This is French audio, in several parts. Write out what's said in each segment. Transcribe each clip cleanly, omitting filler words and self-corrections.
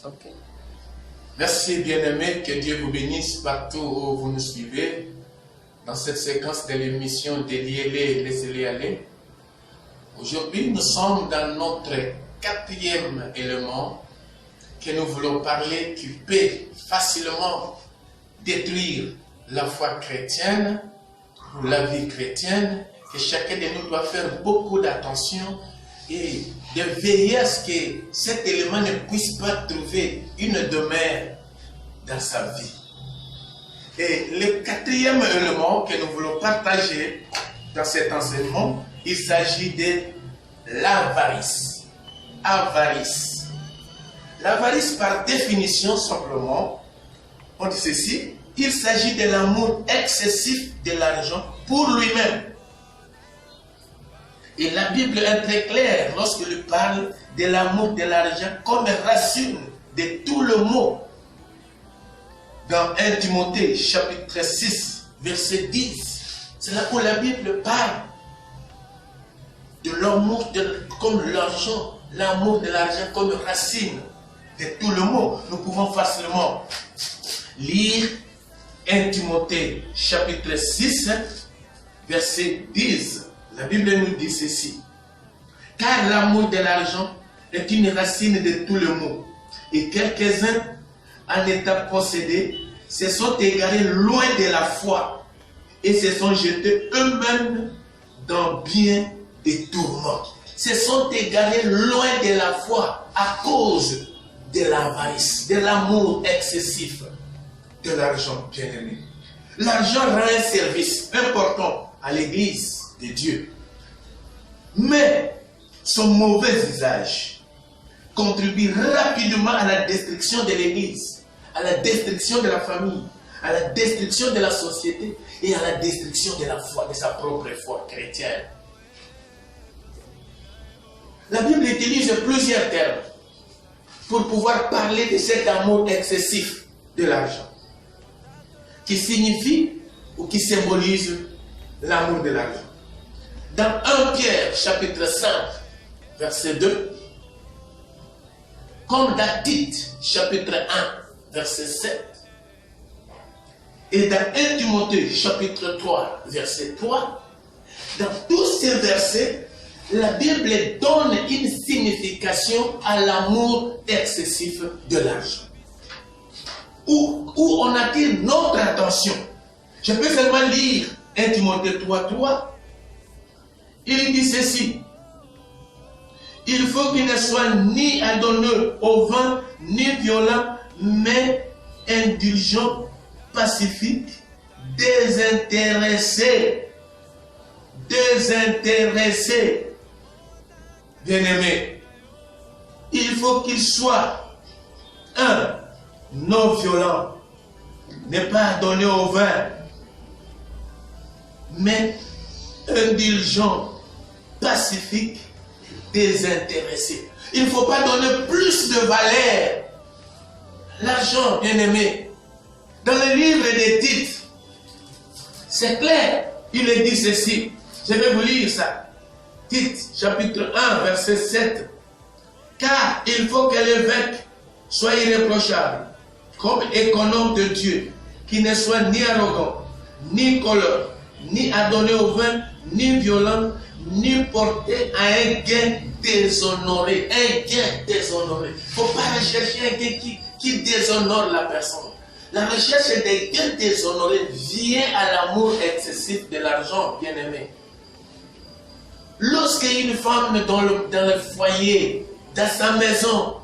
Okay. Merci bien-aimés, que Dieu vous bénisse partout où vous nous suivez dans cette séquence de l'émission Déliez-les, laissez-les aller. Aujourd'hui, nous sommes dans notre 4e élément que nous voulons parler qui peut facilement détruire la foi chrétienne ou la vie chrétienne, que chacun de nous doit faire beaucoup d'attention et de veiller à ce que cet élément ne puisse pas trouver une demeure dans sa vie. Et le 4e élément que nous voulons partager dans cet enseignement, il s'agit de l'avarice. Avarice. L'avarice, par définition, simplement, on dit ceci, il s'agit de l'amour excessif de l'argent pour lui-même. Et la Bible est très claire lorsqu'elle parle de l'amour de l'argent comme racine de tout le mot. Dans 1 Timothée, chapitre 6, verset 10, c'est là où la Bible parle de l'amour comme l'argent, l'amour de l'argent comme racine de tout le mot. Nous pouvons facilement lire 1 Timothée, chapitre 6, verset 10. La Bible nous dit ceci. Car l'amour de l'argent est une racine de tout le mot. Et quelques-uns, en état possédés, se sont égarés loin de la foi et se sont jetés eux-mêmes dans bien des tourments. Se sont égarés loin de la foi à cause de l'avarice, de l'amour excessif de l'argent, bien-aimé. L'argent rend un service important à l'Église de Dieu. Mais son mauvais usage contribue rapidement à la destruction de l'Église, à la destruction de la famille, à la destruction de la société et à la destruction de la foi, de sa propre foi chrétienne. La Bible utilise plusieurs termes pour pouvoir parler de cet amour excessif de l'argent, qui signifie ou qui symbolise l'amour de l'argent. Dans 1 Pierre, chapitre 5, verset 2, comme dans Tite, chapitre 1, verset 7, et dans 1 Timothée, chapitre 3, verset 3, dans tous ces versets, la Bible donne une signification à l'amour excessif de l'argent. Où on attire notre attention. Je peux seulement lire 1 Timothée 3, 3. Il dit ceci. Il faut qu'il ne soit ni adonneur au vin, ni violent, mais indulgent, pacifique, désintéressé. Désintéressé. Bien-aimé, il faut qu'il soit non violent, n'est pas donné au vin, mais indulgent, pacifique, désintéressé. Il ne faut pas donner plus de valeur. L'argent, bien-aimé, dans le livre des Tites, c'est clair, il est dit ceci. Je vais vous lire ça. Tite, chapitre 1, verset 7. Car il faut que l'évêque soit irréprochable, comme économe de Dieu, qui ne soit ni arrogant, ni colère, ni adonné au vin, ni violent, ni porté à un gain déshonoré. Un gain déshonoré. Il ne faut pas rechercher un gain qui déshonore la personne. La recherche des gains déshonorés vient à l'amour excessif de l'argent, bien-aimé. Lorsque une femme dans le foyer, dans sa maison,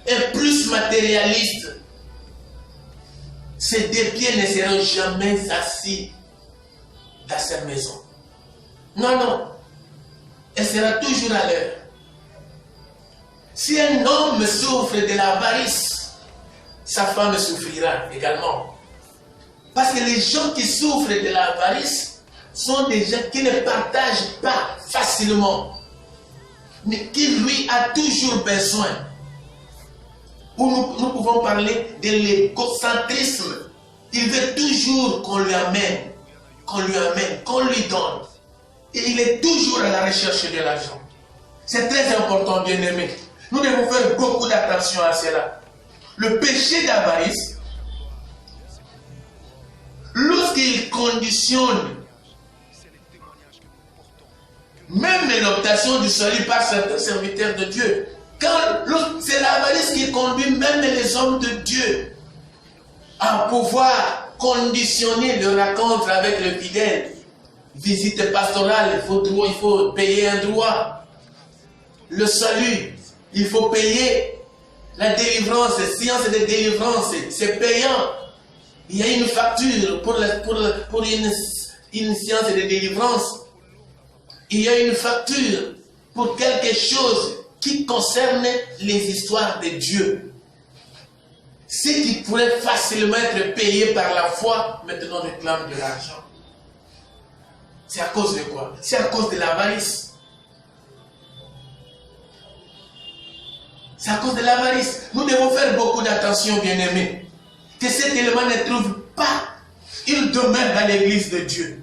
est plus matérialiste, ses deux pieds ne seront jamais assis dans sa maison. Non, non. Elle sera toujours à l'heure. Si un homme souffre de l'avarice, sa femme souffrira également. Parce que les gens qui souffrent de l'avarice sont des gens qui ne partagent pas facilement, mais qui lui a toujours besoin. Ou nous pouvons parler de l'égocentrisme. Il veut toujours qu'on lui amène, qu'on lui donne. Et il est toujours à la recherche de l'argent. C'est très important, bien-aimé. Nous devons faire beaucoup d'attention à cela. Le péché d'avarice, lorsqu'il conditionne même l'obtention du salut par certains serviteurs de Dieu, c'est l'avarice qui conduit même les hommes de Dieu à pouvoir conditionner le rencontre avec le fidèle. Visite pastorale, il faut payer un droit. Le salut, il faut payer. La délivrance, séance de délivrance, c'est payant. Il y a une facture pour une séance de délivrance. Il y a une facture pour quelque chose qui concerne les histoires de Dieu. Ce qui pourrait facilement être payé par la foi, maintenant réclame de l'argent. C'est à cause de quoi? C'est à cause de l'avarice. C'est à cause de l'avarice. Nous devons faire beaucoup d'attention, bien-aimés. Que cet élément ne trouve pas une demeure dans l'église de Dieu.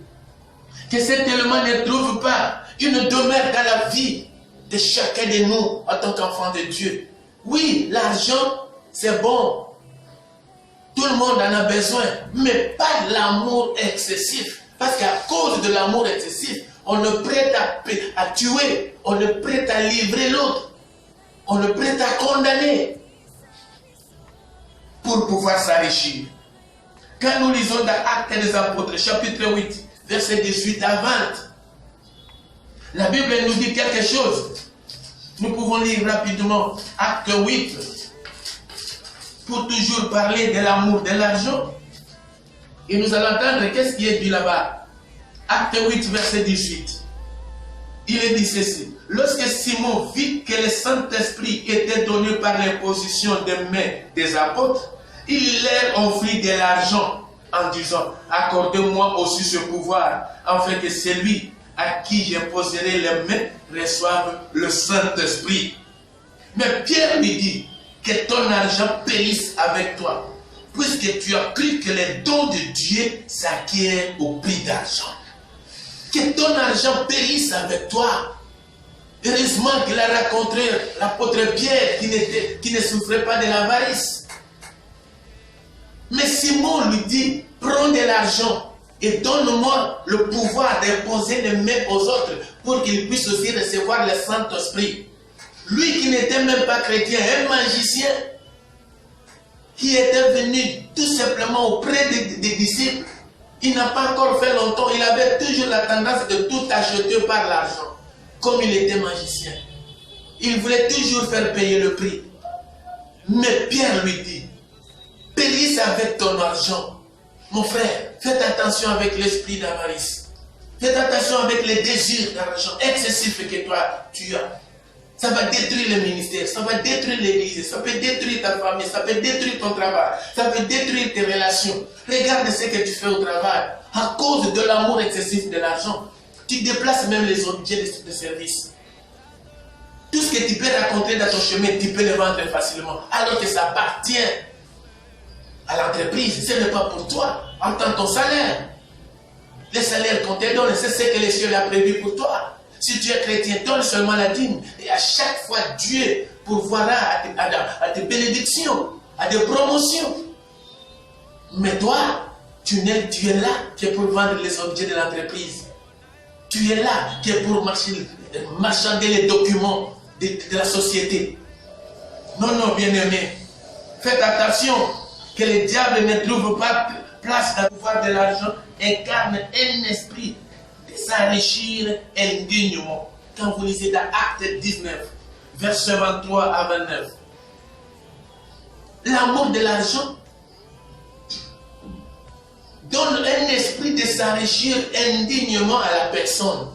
Que cet élément ne trouve pas une demeure dans la vie de chacun de nous en tant qu'enfant de Dieu. Oui, l'argent, c'est bon. Tout le monde en a besoin, mais pas l'amour excessif. Parce qu'à cause de l'amour excessif, on est prêt à tuer, on est prêt à livrer l'autre, on est prêt à condamner pour pouvoir s'enrichir. Quand nous lisons dans Actes des Apôtres, chapitre 8, versets 18 à 20, la Bible nous dit quelque chose. Nous pouvons lire rapidement Acte 8, pour toujours parler de l'amour de l'argent. Et nous allons entendre qu'est-ce qui est dit là-bas. Acte 8, verset 18. Il est dit ceci. Lorsque Simon vit que le Saint-Esprit était donné par l'imposition des mains des apôtres, il leur offrit de l'argent en disant, accordez-moi aussi ce pouvoir, afin que celui à qui j'imposerai les mains reçoive le Saint-Esprit. Mais Pierre lui dit, que ton argent périsse avec toi, puisque tu as cru que les dons de Dieu s'acquièrent au prix d'argent. Que ton argent périsse avec toi. Heureusement qu'il a rencontré l'apôtre Pierre qui ne souffrait pas de l'avarice. Mais Simon lui dit, prends de l'argent et donne-moi le pouvoir d'imposer les mains aux autres pour qu'ils puissent aussi recevoir le Saint-Esprit. Lui qui n'était même pas chrétien, un magicien, qui était venu tout simplement auprès des disciples, il n'a pas encore fait longtemps, il avait toujours la tendance de tout acheter par l'argent, comme il était magicien. Il voulait toujours faire payer le prix. Mais Pierre lui dit, périsse avec ton argent. Mon frère, faites attention avec l'esprit d'avarice. Faites attention avec les désirs d'argent excessifs que toi tu as. Ça va détruire le ministère, ça va détruire l'église, ça peut détruire ta famille, ça peut détruire ton travail, ça peut détruire tes relations. Regarde ce que tu fais au travail. À cause de l'amour excessif de l'argent, tu déplaces même les objets de service. Tout ce que tu peux raconter dans ton chemin, tu peux le vendre facilement. Alors que ça appartient à l'entreprise, ce n'est pas pour toi, en tant que ton salaire. Le salaire qu'on te donne, c'est ce que les cieux ont prévu pour toi. Si tu es chrétien, donne seulement la dîme. Et à chaque fois, Dieu pourvoira à tes bénédictions, à des promotions. Mais toi, tu es là qui est pour vendre les objets de l'entreprise. Tu es là qui est pour marchander les documents de la société. Non, non, bien-aimé. Faites attention que le diable ne trouve pas place dans le pouvoir de l'argent, incarne un esprit de s'enrichir indignement. Quand vous lisez dans Acte 19, versets 23 à 29, l'amour de l'argent donne un esprit de s'enrichir indignement à la personne.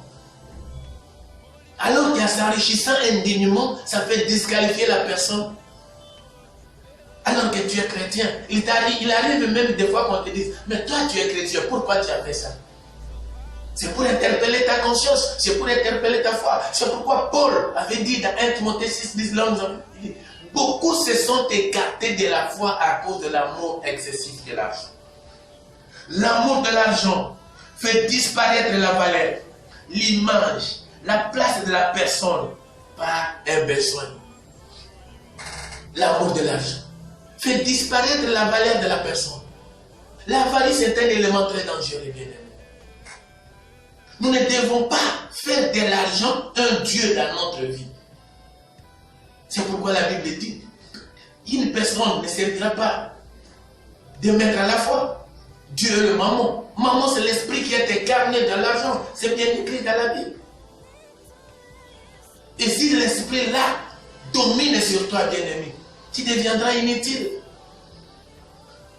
Alors qu'en s'enrichissant indignement, ça fait disqualifier la personne. Alors que tu es chrétien, il arrive même des fois qu'on te dise, mais toi tu es chrétien, pourquoi tu as fait ça? C'est pour interpeller ta conscience, c'est pour interpeller ta foi. C'est pourquoi Paul avait dit dans 1 Timothée 6, 10, beaucoup se sont écartés de la foi à cause de l'amour excessif de l'argent. L'amour de l'argent fait disparaître la valeur, l'image, la place de la personne par un besoin. l'amour de l'argent. Fait disparaître la valeur de la personne. L'avarice est un élément très dangereux, bien aimé. Nous ne devons pas faire de l'argent un Dieu dans notre vie. C'est pourquoi la Bible dit, une personne ne servira pas de maître à la fois. Dieu est le mammon. Mammon, c'est l'esprit qui est incarné dans l'argent. C'est bien écrit dans la Bible. Et si l'esprit-là domine sur toi, bien-aimé, tu deviendras inutile.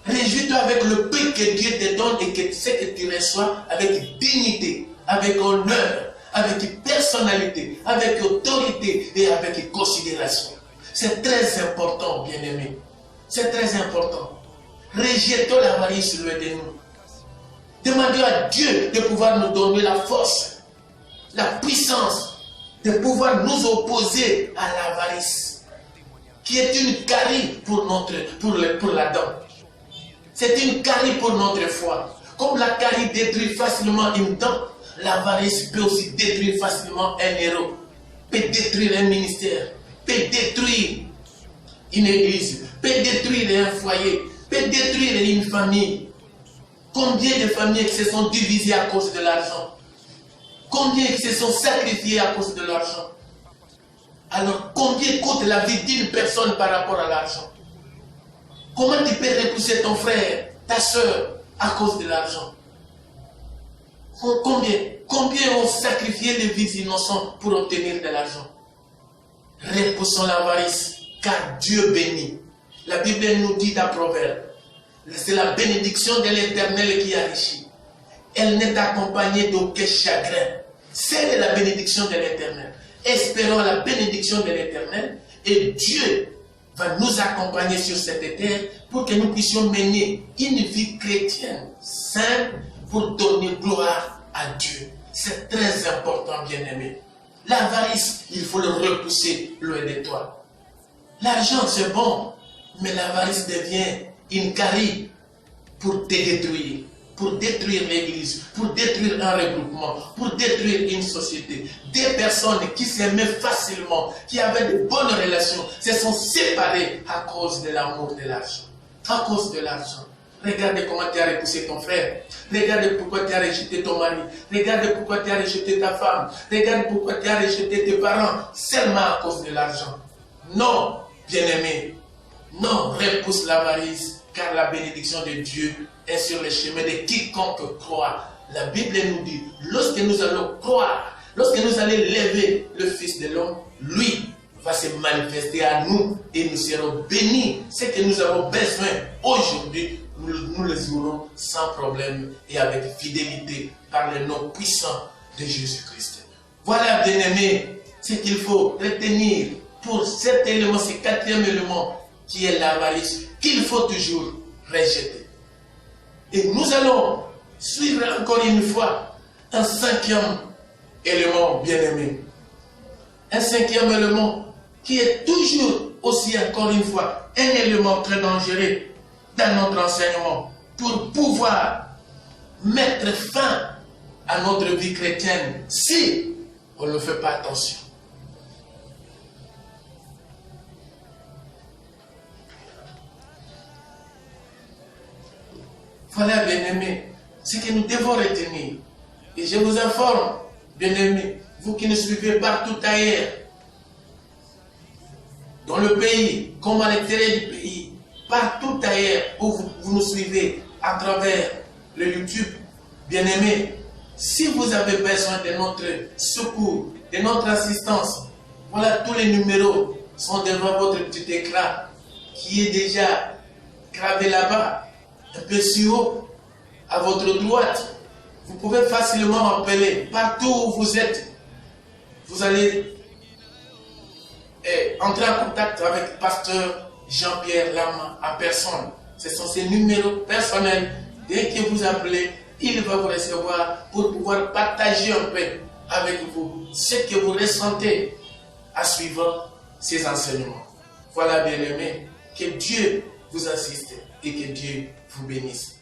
Réjouis-toi avec le peu que Dieu te donne et que ce que tu reçois avec dignité, avec honneur, avec personnalité, avec autorité et avec considération. C'est très important, bien-aimé. C'est très important. Rejetons l'avarice loin de nous. Demandons à Dieu de pouvoir nous donner la force, la puissance de pouvoir nous opposer à l'avarice, qui est une carie pour l'Adam. C'est une carie pour notre foi. Comme la carie détruit facilement une dent, l'avarice peut aussi détruire facilement un héros, peut détruire un ministère, peut détruire une église, peut détruire un foyer, peut détruire une famille. Combien de familles se sont divisées à cause de l'argent? Combien se sont sacrifiés à cause de l'argent? Alors combien coûte la vie d'une personne par rapport à l'argent? Comment tu peux repousser ton frère, ta soeur à cause de l'argent? Combien ont sacrifié les vies innocents pour obtenir de l'argent? Repoussons l'avarice, car Dieu bénit. La Bible nous dit dans Proverbe, c'est la bénédiction de l'Éternel qui enrichit. Elle n'est accompagnée d'aucun chagrin. C'est la bénédiction de l'Éternel. Espérons la bénédiction de l'Éternel et Dieu va nous accompagner sur cette terre pour que nous puissions mener une vie chrétienne sainte pour donner gloire à Dieu. C'est très important, bien-aimé. L'avarice, il faut le repousser loin de toi. L'argent, c'est bon, mais l'avarice devient une carie pour te détruire, pour détruire l'église, pour détruire un regroupement, pour détruire une société. Des personnes qui s'aimaient facilement, qui avaient de bonnes relations, se sont séparées à cause de l'amour de l'argent. À cause de l'argent. Regarde comment tu as repoussé ton frère. Regarde pourquoi tu as rejeté ton mari. Regarde pourquoi tu as rejeté ta femme. Regarde pourquoi tu as rejeté tes parents. Seulement à cause de l'argent. Non, bien-aimé. Non, repousse l'avarice, car la bénédiction de Dieu est sur le chemin de quiconque croit. La Bible nous dit, lorsque nous allons croire, lorsque nous allons lever le Fils de l'homme, lui va se manifester à nous et nous serons bénis. Ce que nous avons besoin aujourd'hui, nous les aurons sans problème et avec fidélité par le nom puissant de Jésus-Christ. Voilà, bien-aimés, ce qu'il faut retenir pour cet élément, ce quatrième élément qui est l'avarice, qu'il faut toujours rejeter. Et nous allons suivre encore une fois un cinquième élément, bien-aimé. Un cinquième élément qui est toujours aussi, encore une fois, un élément très dangereux dans notre enseignement pour pouvoir mettre fin à notre vie chrétienne si on ne fait pas attention. Voilà, bien-aimés, ce que nous devons retenir. Et je vous informe, bien-aimés, vous qui nous suivez partout ailleurs, dans le pays, comme à l'extérieur du pays, partout ailleurs où vous nous suivez à travers le YouTube, bien-aimés, si vous avez besoin de notre secours, de notre assistance, voilà, tous les numéros sont devant votre petit écran qui est déjà gravé là-bas. Un peu si haut, à votre droite, vous pouvez facilement m'appeler partout où vous êtes. Vous allez entrer en contact avec Pasteur Jean-Pierre Lama en personne. Ce sont ses numéros personnels. Dès que vous appelez, il va vous recevoir pour pouvoir partager un peu avec vous ce que vous ressentez en suivant ces enseignements. Voilà, bien-aimés, que Dieu vous assiste et que Dieu vous bénisse.